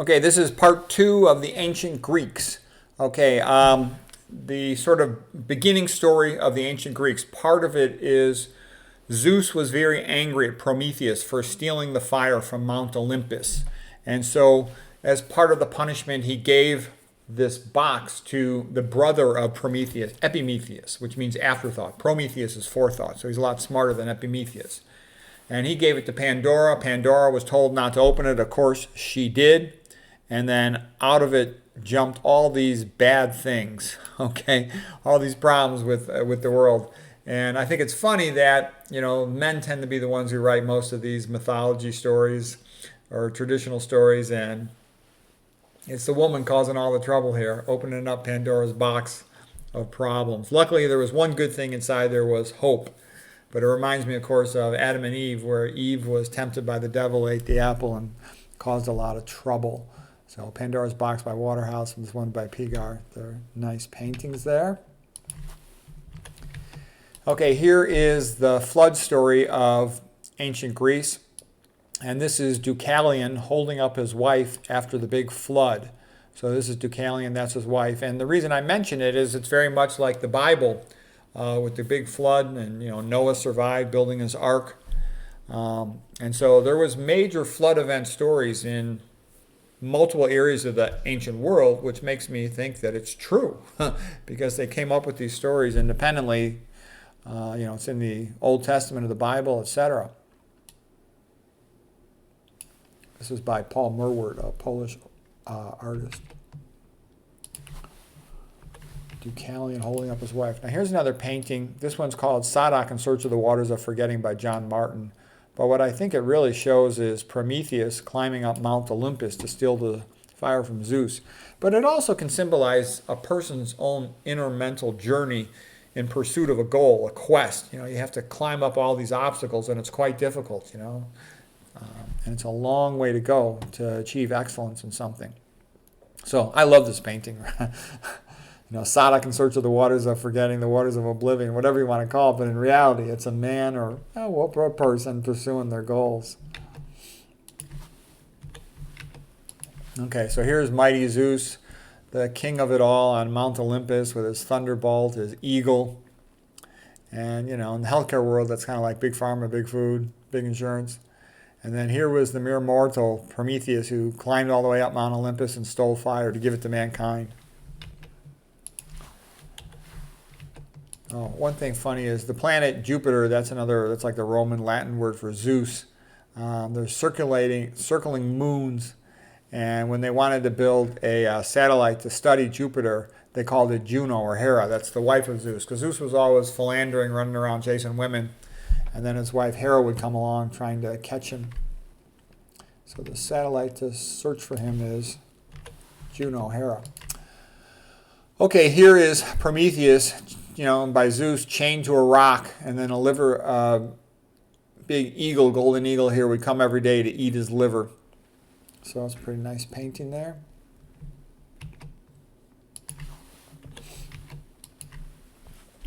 Okay, this is part two of the ancient Greeks. Okay, the sort of beginning story of the ancient Greeks. Part of it is Zeus was very angry at Prometheus for stealing the fire from Mount Olympus. And so, as part of the punishment, he gave this box to the brother of Prometheus, Epimetheus, which means afterthought. Prometheus is forethought, so he's a lot smarter than Epimetheus. And he gave it to Pandora. Pandora was told not to open it. Of course, she did. And then out of it jumped all these bad things, okay? All these problems with the world. And I think it's funny that, men tend to be the ones who write most of these mythology stories or traditional stories. And it's the woman causing all the trouble here, opening up Pandora's box of problems. Luckily, there was one good thing inside there was hope. But it reminds me, of course, of Adam and Eve, where Eve was tempted by the devil, ate the apple, and caused a lot of trouble. So Pandora's Box by Waterhouse and this one by Pigar. They're nice paintings there. Okay, here is the flood story of ancient Greece. And this is Deucalion holding up his wife after the big flood. So this is Deucalion, that's his wife. And the reason I mention it is it's very much like the Bible with the big flood. And, Noah survived building his ark. And so there was major flood event stories in multiple areas of the ancient world, which makes me think that it's true because they came up with these stories independently. It's in the Old Testament of the Bible, etc. This is by Paul Merward, a Polish artist. Deucalion holding up his wife. Now here's another painting. This one's called Sadoc in Search of the Waters of Forgetting by John Martin. But what I think it really shows is Prometheus climbing up Mount Olympus to steal the fire from Zeus. But it also can symbolize a person's own inner mental journey in pursuit of a goal, a quest. You have to climb up all these obstacles, and it's quite difficult, and it's a long way to go to achieve excellence in something. So I love this painting. Sadoc in Search of the Waters of Forgetting, the Waters of Oblivion, whatever you want to call it. But in reality, it's a man or a person pursuing their goals. Okay, so here's mighty Zeus, the king of it all on Mount Olympus with his thunderbolt, his eagle. And, in the healthcare world, that's kind of like big pharma, big food, big insurance. And then here was the mere mortal, Prometheus, who climbed all the way up Mount Olympus and stole fire to give it to mankind. Oh, one thing funny is the planet Jupiter, that's like the Roman Latin word for Zeus. There's circling moons. And when they wanted to build a satellite to study Jupiter, they called it Juno or Hera. That's the wife of Zeus. Because Zeus was always philandering, running around chasing women. And then his wife Hera would come along trying to catch him. So the satellite to search for him is Juno, Hera. Okay, here is Prometheus, by Zeus, chained to a rock, and then a big eagle, golden eagle here, would come every day to eat his liver. So that's a pretty nice painting there.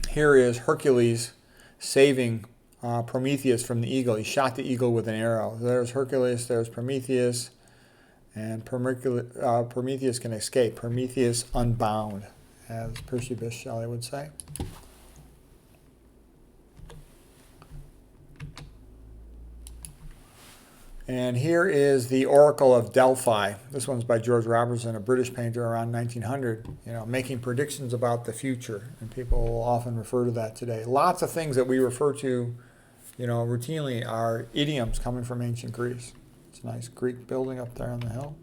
Here is Hercules saving Prometheus from the eagle. He shot the eagle with an arrow. There's Hercules, there's Prometheus, and Prometheus can escape. Prometheus unbound, as Percy Bysshe Shelley would say. And here is the Oracle of Delphi. This one's by George Robertson, a British painter around 1900, making predictions about the future. And people will often refer to that today. Lots of things that we refer to, routinely are idioms coming from ancient Greece. It's a nice Greek building up there on the hill.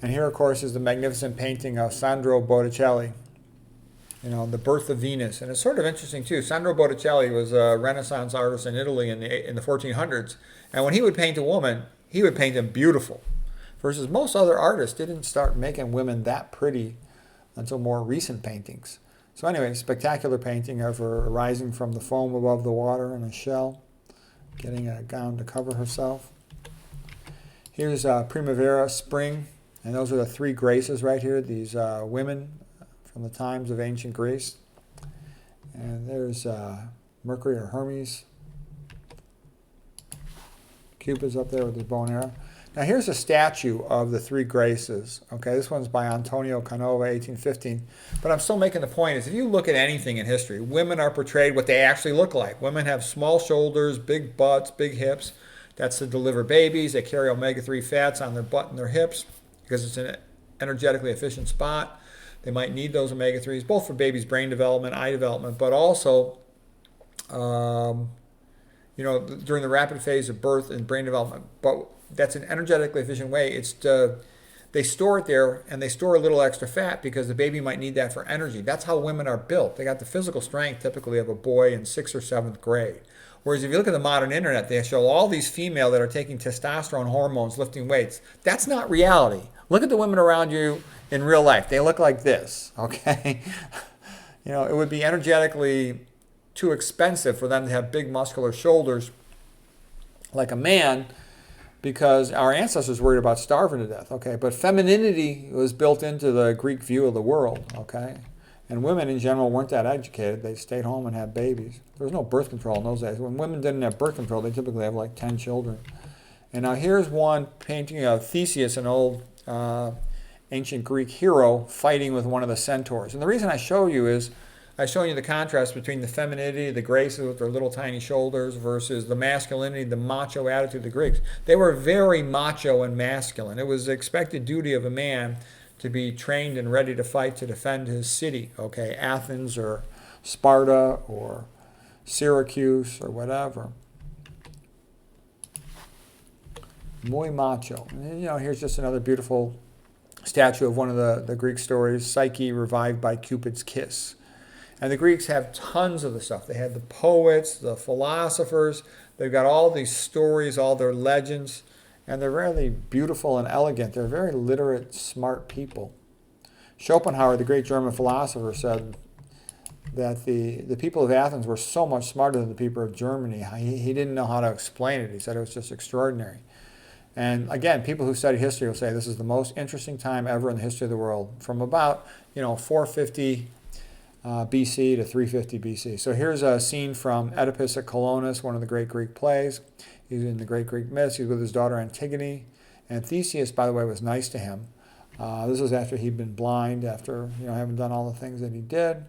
And here, of course, is the magnificent painting of Sandro Botticelli, The Birth of Venus. And it's sort of interesting, too. Sandro Botticelli was a Renaissance artist in Italy in the 1400s. And when he would paint a woman, he would paint them beautiful. Versus most other artists didn't start making women that pretty until more recent paintings. So anyway, spectacular painting of her rising from the foam above the water in a shell, getting a gown to cover herself. Here's Primavera, spring. And those are the three graces right here, these women from the times of ancient Greece. And there's Mercury or Hermes Cupid's up there with his bow and arrow. Now here's a statue of the three graces. Okay, this one's by Antonio Canova, 1815. But I'm still making the point is if you look at anything in history, women are portrayed what they actually look like. Women have small shoulders, big butts, big hips. That's to deliver babies. They carry omega-3 fats on their butt and their hips because it's an energetically efficient spot. They might need those omega-3s, both for babies' brain development, eye development, but also during the rapid phase of birth and brain development. But that's an energetically efficient way. They store it there, and they store a little extra fat because the baby might need that for energy. That's how women are built. They got the physical strength typically of a boy in 6th or 7th grade. Whereas if you look at the modern internet, they show all these female that are taking testosterone hormones, lifting weights. That's not reality. Look at the women around you in real life. They look like this, okay? It would be energetically too expensive for them to have big muscular shoulders like a man because our ancestors worried about starving to death, okay? But femininity was built into the Greek view of the world, okay? And women in general weren't that educated. They stayed home and had babies. There was no birth control in those days. When women didn't have birth control, they typically have like 10 children. And now here's one painting of Theseus, an old ancient Greek hero, fighting with one of the centaurs. And the reason I show you is I show you the contrast between the femininity, the graces with their little tiny shoulders versus the masculinity, the macho attitude of the Greeks. They were very macho and masculine. It was the expected duty of a man to be trained and ready to fight to defend his city, okay, Athens or Sparta or Syracuse or whatever. Muy macho. And, here's just another beautiful statue of one of the Greek stories, Psyche revived by Cupid's kiss. And the Greeks have tons of the stuff. They had the poets, the philosophers. They've got all these stories, all their legends. And they're really beautiful and elegant. They're very literate, smart people. Schopenhauer, the great German philosopher, said that the people of Athens were so much smarter than the people of Germany. He didn't know how to explain it. He said it was just extraordinary. And again, people who study history will say this is the most interesting time ever in the history of the world, from about 450 BC to 350 BC. So here's a scene from Oedipus at Colonus, one of the great Greek plays. He's in the great Greek myths. He's with his daughter Antigone. And Theseus, by the way, was nice to him. This was after he'd been blind, after having done all the things that he did.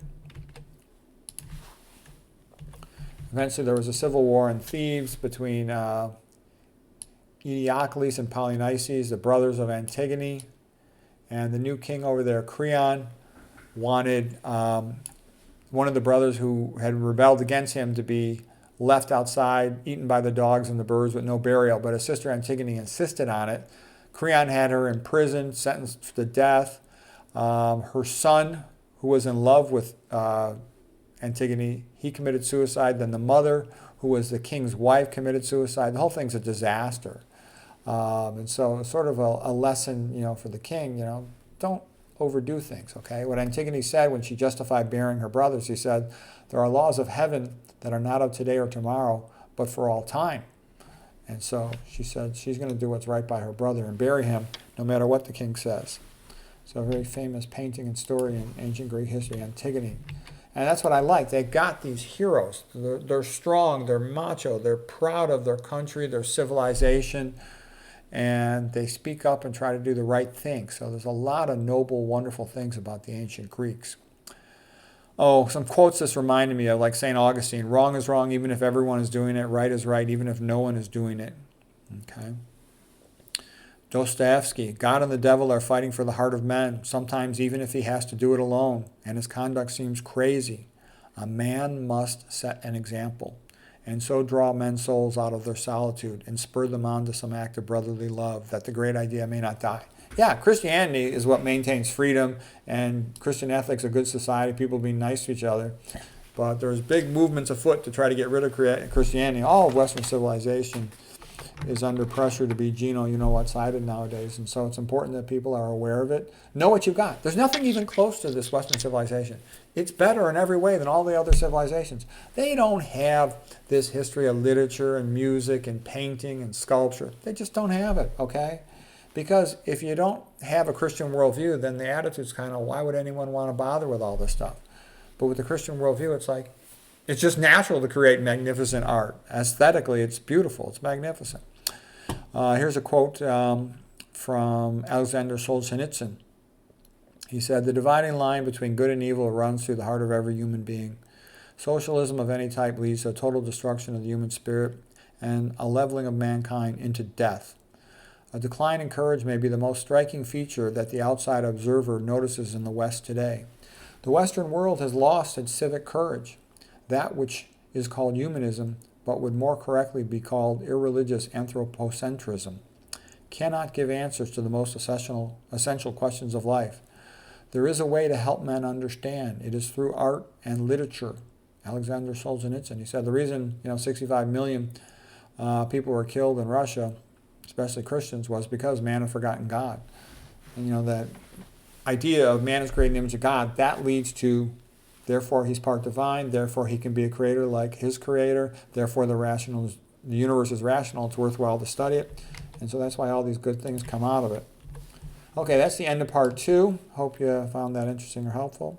Eventually there was a civil war in Thebes between Eteocles and Polynices, the brothers of Antigone. And the new king over there, Creon, wanted one of the brothers who had rebelled against him to be left outside, eaten by the dogs and the birds with no burial. But his sister Antigone insisted on it. Creon had her imprisoned, sentenced to death. Her son, who was in love with Antigone, he committed suicide. Then the mother, who was the king's wife, committed suicide. The whole thing's a disaster. And so it's sort of a lesson, for the king, don't overdo things, okay? What Antigone said when she justified burying her brothers, she said, there are laws of heaven that are not of today or tomorrow, but for all time. And so she said she's going to do what's right by her brother and bury him no matter what the king says. So a very famous painting and story in ancient Greek history, Antigone. And that's what I like. They've got these heroes. They're strong, they're macho, they're proud of their country, their civilization, and they speak up and try to do the right thing. So there's a lot of noble, wonderful things about the ancient Greeks. Oh, some quotes this reminded me of, like St. Augustine, wrong is wrong even if everyone is doing it, right is right even if no one is doing it. Okay. Dostoevsky, God and the devil are fighting for the heart of men, sometimes even if he has to do it alone, and his conduct seems crazy. A man must set an example, and so draw men's souls out of their solitude and spur them on to some act of brotherly love, that the great idea may not die. Yeah, Christianity is what maintains freedom, and Christian ethics, a good society, people being nice to each other. But there's big movements afoot to try to get rid of Christianity. All of Western civilization is under pressure to be you-know-what-sided nowadays. And so it's important that people are aware of it. Know what you've got. There's nothing even close to this Western civilization. It's better in every way than all the other civilizations. They don't have this history of literature and music and painting and sculpture. They just don't have it, okay? Because if you don't have a Christian worldview, then the attitude's kind of, why would anyone want to bother with all this stuff? But with the Christian worldview, it's like, it's just natural to create magnificent art. Aesthetically, it's beautiful. It's magnificent. Here's a quote from Alexander Solzhenitsyn. He said, "The dividing line between good and evil runs through the heart of every human being. Socialism of any type leads to a total destruction of the human spirit and a leveling of mankind into death. A decline in courage may be the most striking feature that the outside observer notices in the West today. The Western world has lost its civic courage, that which is called humanism, but would more correctly be called irreligious anthropocentrism, cannot give answers to the most essential questions of life. There is a way to help men understand. It is through art and literature." Alexander Solzhenitsyn. He said the reason 65 million people were killed in Russia, especially Christians, was because man had forgotten God. And that idea of man is created in the image of God, that leads to, therefore he's part divine, therefore he can be a creator like his creator, therefore the universe is rational, it's worthwhile to study it. And so that's why all these good things come out of it. Okay, that's the end of part 2. Hope you found that interesting or helpful.